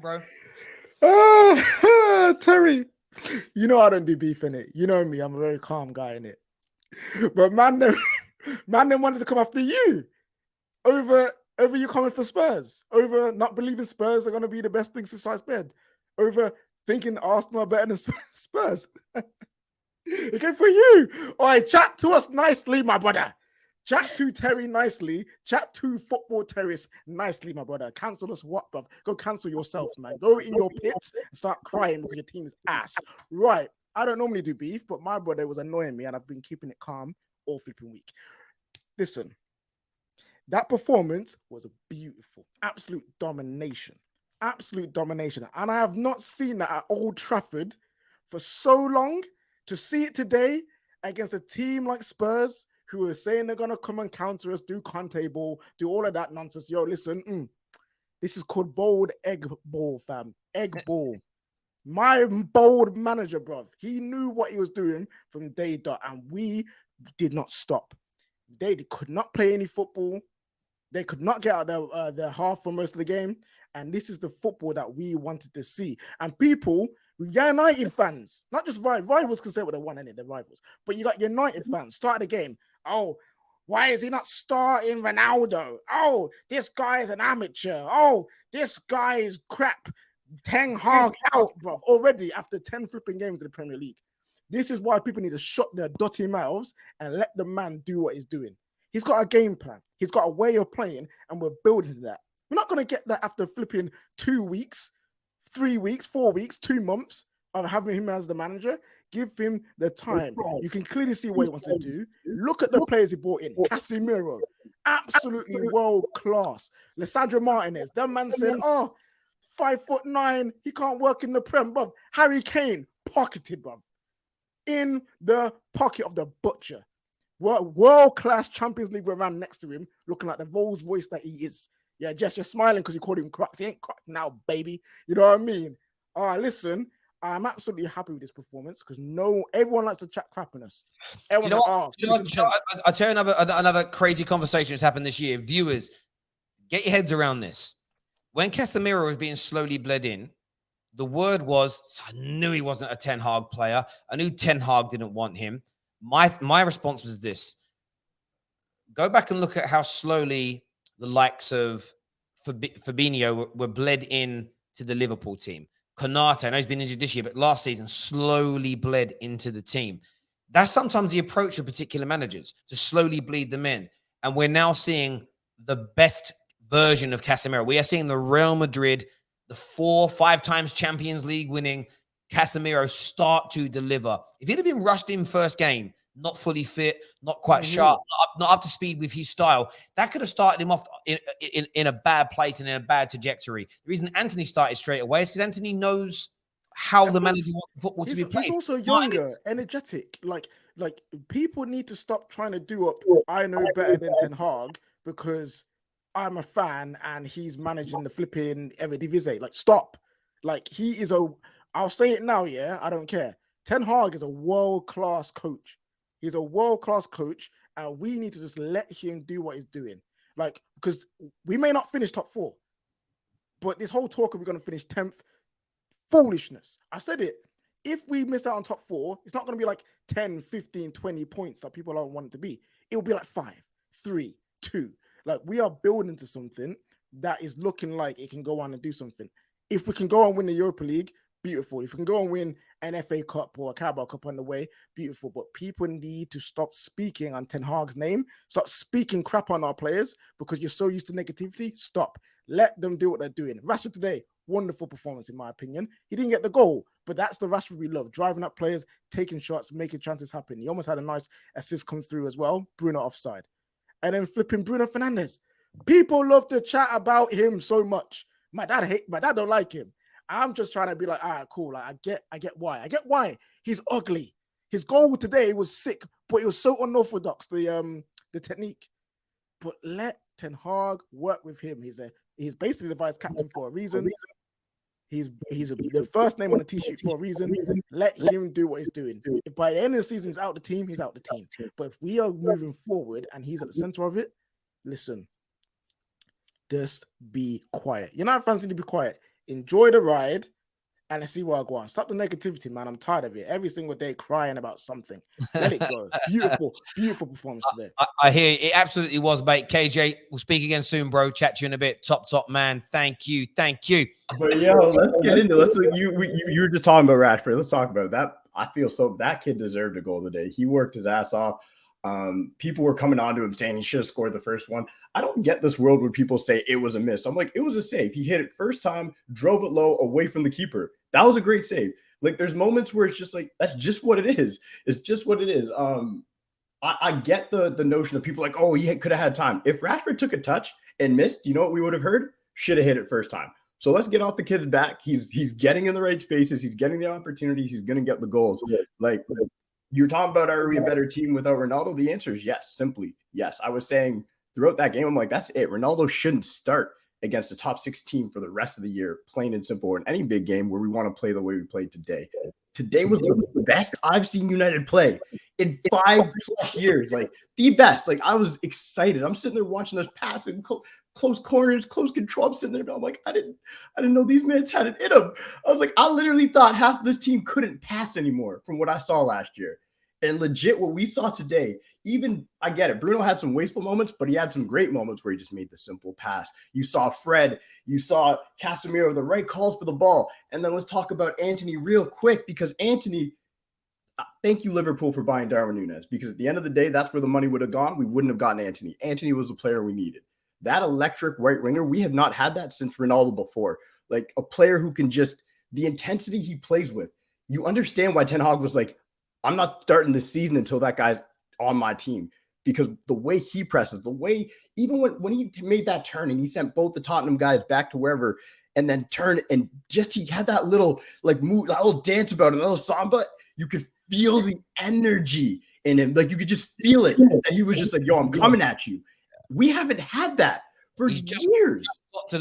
going, bro? Terry, you know I don't do beef in it. You know me, I'm a very calm guy in it. But man, them wanted to come after you over you coming for Spurs, over not believing Spurs are going to be the best thing since sliced bread, over thinking Arsenal are better than Spurs. It came for you. All right, chat to us nicely, my brother. Chat to Terry nicely. Chat to Football Terrace nicely, my brother. Cancel us what, bruv? Go cancel yourself, man. Go in your pits and start crying because your team is ass. Right. I don't normally do beef, but my brother was annoying me and I've been keeping it calm all flipping week. Listen, that performance was beautiful. Absolute domination. Absolute domination. And I have not seen that at Old Trafford for so long. To see it today against a team like Spurs, who are saying they're going to come and counter us, do Conte ball, do all of that nonsense. Yo, listen, this is called bold egg ball, fam. Egg ball. My bold manager, bruv. He knew what he was doing from day dot, and we did not stop. They could not play any football. They could not get out their half for most of the game. And this is the football that we wanted to see. And people, United fans, not just rivals can say what they want, innit? They're rivals. But you got United fans, start the game. Oh, why is he not starting Ronaldo? Oh, this guy is an amateur. Oh, this guy is crap. Ten Hag out, bro. Already after 10 flipping games in the Premier League. This is why people need to shut their dirty mouths and let the man do what he's doing. He's got a game plan. He's got a way of playing, and we're building that. We're not going to get that after flipping 2 weeks, 3 weeks, 4 weeks, 2 months of having him as the manager. Give him the time. You can clearly see what he wants to do. Look at the players he brought in. Casemiro, absolutely world class. Lissandro Martinez, that man said, 5'9", he can't work in the Prem, bruv. Harry Kane, pocketed, bruv. In the pocket of the butcher. World-class Champions League man next to him, looking like the Rolls Royce that he is. Yeah, Jess, you're smiling because you called him cracked. He ain't cracked now, baby. You know what I mean? Listen, I'm absolutely happy with this performance because everyone likes to chat crap on us. I'll tell you another crazy conversation that's happened this year. Viewers, get your heads around this. When Casemiro was being slowly bled in, the word was, I knew he wasn't a Ten Hag player. I knew Ten Hag didn't want him. My response was this. Go back and look at how slowly the likes of Fabinho were bled in to the Liverpool team. Konate, I know he's been injured this year, but last season slowly bled into the team. That's sometimes the approach of particular managers, to slowly bleed them in. And we're now seeing the best version of Casemiro. We are seeing the Real Madrid, the 4-5 times Champions League winning Casemiro start to deliver. If he'd have been rushed in first game, not fully fit, not quite sharp, not up to speed with his style, that could have started him off in a bad place and in a bad trajectory. The reason Anthony started straight away is because Anthony knows how the manager wants football to be played. He's also younger, energetic. Like people need to stop trying to do up, I know better than Ten Hag because I'm a fan and he's managing the flipping Eredivisie. Like, stop. Like, I'll say it now, yeah? I don't care. Ten Hag is a world-class coach. He's a world-class coach, and we need to just let him do what he's doing. Like, because we may not finish top 4, but this whole talk of we're going to finish 10th, foolishness. I said it. If we miss out on top 4, it's not going to be like 10, 15, 20 points that people don't want it to be. It will be like 5, 3, 2. Like, we are building to something that is looking like it can go on and do something. If we can go and win the Europa League, beautiful. If we can go and win an FA Cup or a Carabao Cup on the way, beautiful. But people need to stop speaking on Ten Hag's name. Stop speaking crap on our players because you're so used to negativity. Stop. Let them do what they're doing. Rashford today, wonderful performance in my opinion. He didn't get the goal, but that's the Rashford we love. Driving up players, taking shots, making chances happen. He almost had a nice assist come through as well. Bruno offside. And then flipping Bruno Fernandes. People love to chat about him so much. My dad don't like him. I'm just trying to be like, all right, cool. Like, I get why. I get why. He's ugly. His goal today was sick, but it was so unorthodox, the technique. But let Ten Hag work with him. He's basically the vice captain for a reason. He's the first name on the t-shirt for a reason. Let him do what he's doing. If by the end of the season he's out the team, he's out the team. But if we are moving forward and he's at the center of it, listen, just be quiet. You're not fans need to be quiet. enjoy the ride, and let's see where I go on. Stop the negativity, man. I'm tired of it. Every single day crying about something. Let it go. Beautiful, beautiful performance today. I hear you. It absolutely was, mate. KJ, we'll speak again soon, bro. Chat to you in a bit. Top man. Thank you. But let's get into you were just talking about Rashford. Let's talk about that. I feel that kid deserved a goal today. He worked his ass off. People were coming on to him saying he should have scored the first one. I don't get this world where people say it was a miss. I'm like, it was a save. He hit it first time, drove it low away from the keeper. That was a great save. Like, there's moments where it's just like, that's just what it is. It's just what it is. I get the notion of people like, oh, he could have had time. If Rashford took a touch and missed, you know what we would have heard? Should have hit it first time. So let's get off the kid's back. He's getting in the right spaces. He's getting the opportunities. He's going to get the goals. Like, you're talking about, are we a better team without Ronaldo? The answer is yes, simply yes. I was saying throughout that game, I'm like, that's it. Ronaldo shouldn't start against a top 6 team for the rest of the year, plain and simple, in any big game where we want to play the way we played today. Today was the best I've seen United play in 5+ years. Like, the best. Like, I was excited. I'm sitting there watching this pass and close corners, close control. I'm sitting there, I'm like, I didn't know these men had it in them. I was like, I literally thought half of this team couldn't pass anymore from what I saw last year. And legit, what we saw today, even, I get it, Bruno had some wasteful moments, but he had some great moments where he just made the simple pass. You saw Fred, you saw Casemiro, the right calls for the ball. And then let's talk about Antony real quick, because Antony, thank you, Liverpool, for buying Darwin Núñez, because at the end of the day, that's where the money would have gone. We wouldn't have gotten Antony. Antony was the player we needed. That electric right winger, we have not had that since Ronaldo before. Like, a player who can just, the intensity he plays with. You understand why Ten Hag was like, I'm not starting this season until that guy's on my team, because the way he presses, the way, even when he made that turn and he sent both the Tottenham guys back to wherever and then turned, and just, he had that little like move, that little dance about it, a little samba. You could feel the energy in him. Like, you could just feel it. And he was just like, yo, I'm coming at you. We haven't had that for years.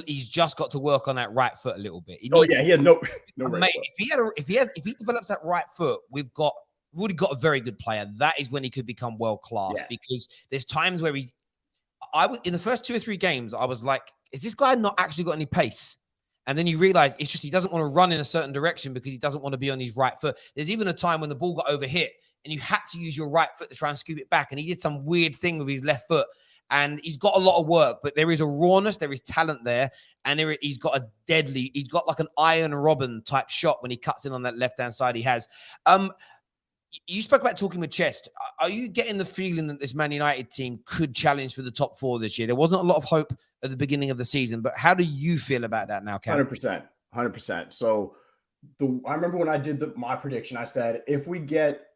He's just got to work on that right foot a little bit. He had no right mate, foot. if he develops that right foot, we've already got a very good player. That is when he could become world class, because there's times where I was in the first 2 or 3 games, I was like, is this guy not actually got any pace? And then you realize it's just, he doesn't want to run in a certain direction because he doesn't want to be on his right foot. There's even a time when the ball got overhit and you had to use your right foot to try and scoop it back. And he did some weird thing with his left foot. And he's got a lot of work, but there is a rawness, there is talent there, and he's got like an Iron Robin type shot when he cuts in on that left-hand side he has. You spoke about talking with chest. Are you getting the feeling that this Man United team could challenge for the top 4 this year? There wasn't a lot of hope at the beginning of the season, but how do you feel about that now, Cam? 100%. So I remember when I did my prediction, I said, if we get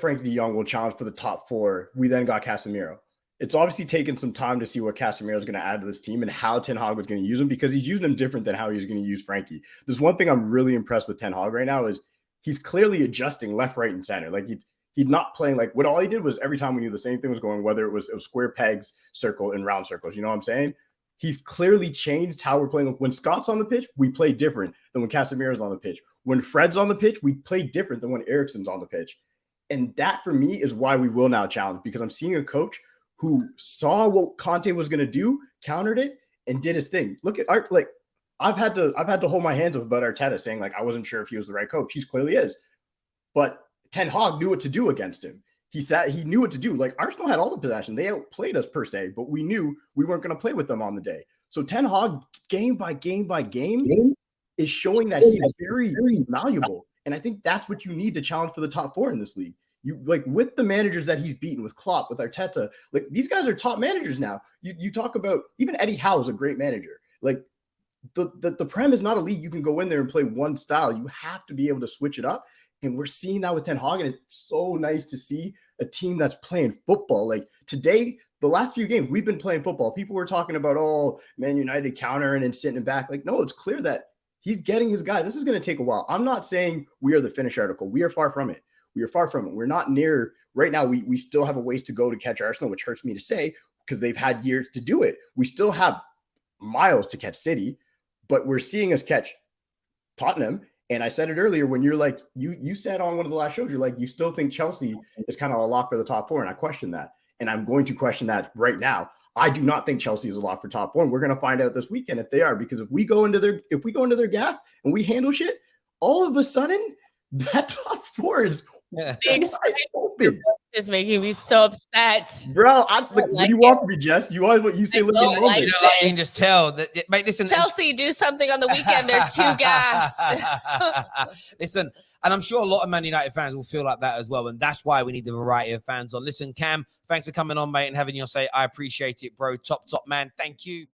Frankie de Jong, we'll challenge for the top 4. We then got Casemiro. It's obviously taken some time to see what Casemiro is going to add to this team and how Ten Hag was going to use him, because he's using him different than how he's going to use Frankie. There's one thing I'm really impressed with Ten Hag right now is he's clearly adjusting left, right, and center. Like, he's not playing like what all he did was every time we knew the same thing was going, whether it was square pegs, circle, and round circles. You know what I'm saying? He's clearly changed how we're playing. When Scott's on the pitch, we play different than when Casemiro's on the pitch. When Fred's on the pitch, we play different than when Eriksen's on the pitch. And that, for me, is why we will now challenge, because I'm seeing a coach who saw what Conte was going to do, countered it, and did his thing. Look at Art. Like, I've had to hold my hands up about Arteta, saying like I wasn't sure if he was the right coach. He clearly is, but Ten Hag knew what to do against him. He knew what to do. Like, Arsenal had all the possession; they outplayed us per se, but we knew we weren't going to play with them on the day. So Ten Hag, game by game by game, is showing that he's very, very malleable, and I think that's what you need to challenge for the top 4 in this league. You, like, with the managers that he's beaten, with Klopp, with Arteta, like, these guys are top managers now. You talk about, even Eddie Howe is a great manager. Like, the Prem is not a league you can go in there and play one style. You have to be able to switch it up. And we're seeing that with Ten Hag, and it's so nice to see a team that's playing football. Like, today, the last few games, we've been playing football. People were talking about, oh, Man United countering and sitting back. Like, no, it's clear that he's getting his guys. This is going to take a while. I'm not saying we are the finished article. We are far from it. We're not near right now. We still have a ways to go to catch Arsenal, which hurts me to say because they've had years to do it. We still have miles to catch City, but we're seeing us catch Tottenham. And I said it earlier when you're like, you said on one of the last shows, you're like, you still think Chelsea is kind of a lock for the top 4. And I question that. And I'm going to question that right now. I do not think Chelsea is a lock for top 4. We're going to find out this weekend if they are, because if we go into their gap and we handle shit, all of a sudden that top 4 is open. Is making me so upset. Bro, what do you want from me, Jess? You want what you say? Look at like You know, like, you can just tell that. Mate, listen, Chelsea, do something on the weekend. They're too gassed. Listen, and I'm sure a lot of Man United fans will feel like that as well, and that's why we need the variety of fans on. Listen, Cam, thanks for coming on, mate, and having your say. I appreciate it, bro. Top man. Thank you.